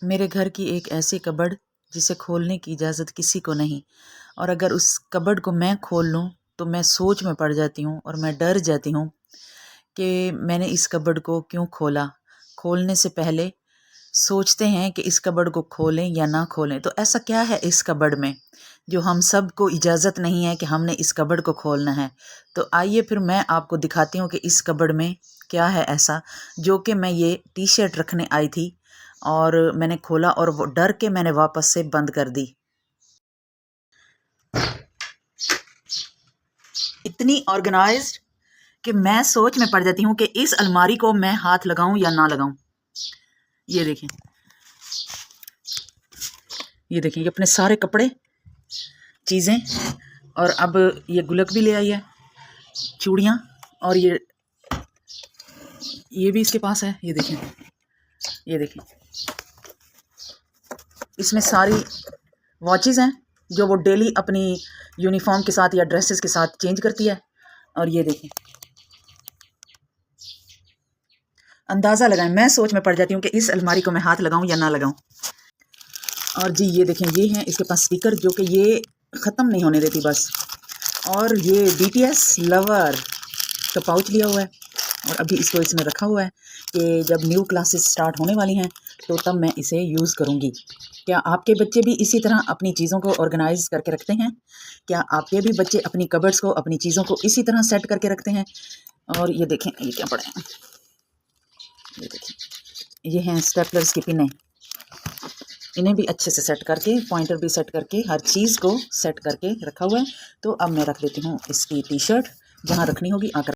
मेरे घर की एक ऐसी कबर्ड जिसे खोलने की इजाज़त किसी को नहीं, और अगर उस कबर्ड को मैं खोल लूँ तो मैं सोच में पड़ जाती हूँ और मैं डर जाती हूँ कि मैंने इस कबर्ड को क्यों खोला। खोलने से पहले सोचते हैं कि इस कबर्ड को खोलें या ना खोलें, तो ऐसा क्या है इस कबर्ड में जो हम सब को इजाज़त नहीं है कि हमने इस कबर्ड को खोलना है। तो आइए फिर मैं आपको दिखाती हूँ कि इस कबर्ड में क्या है ऐसा जो कि मैं ये टी शर्ट रखने आई थी और मैंने खोला और वो डर के मैंने वापस से बंद कर दी। इतनी ऑर्गेनाइज्ड कि मैं सोच में पड़ जाती हूँ कि इस अलमारी को मैं हाथ लगाऊं या ना लगाऊं। ये देखें, ये देखिए, ये अपने सारे कपड़े, चीज़ें, और अब ये गुलक भी ले आई है, चूड़ियाँ, और ये भी इसके पास है। ये देखें, ये देखें, इसमें सारी वॉचेस हैं जो वो डेली अपनी यूनिफॉर्म के साथ या ड्रेसेस के साथ चेंज करती है। और ये देखें, अंदाज़ा लगाएं, मैं सोच में पड़ जाती हूँ कि इस अलमारी को मैं हाथ लगाऊं या ना लगाऊं। और जी ये देखें, ये है इसके पास स्पीकर जो कि ये ख़त्म नहीं होने देती बस। और ये BTS लवर का पाउच लिया हुआ है और अभी इसको इसमें रखा हुआ है कि जब न्यू क्लासेस स्टार्ट होने वाली हैं तो तब मैं इसे यूज़ करूँगी। क्या आपके बच्चे भी इसी तरह अपनी चीज़ों को ऑर्गेनाइज करके रखते हैं? क्या आपके भी बच्चे अपनी कबर्ड्स को, अपनी चीज़ों को इसी तरह सेट करके रखते हैं? और ये देखें, ये क्या पड़े हैं, ये देखें, ये हैं स्टेपलर्स की पिनें। इन्हें भी अच्छे से सेट करके, पॉइंटर भी सेट करके, हर चीज़ को सेट करके रखा हुआ है। तो अब मैं रख देती हूँ इसकी टी शर्ट जहाँ रखनी होगी आकर।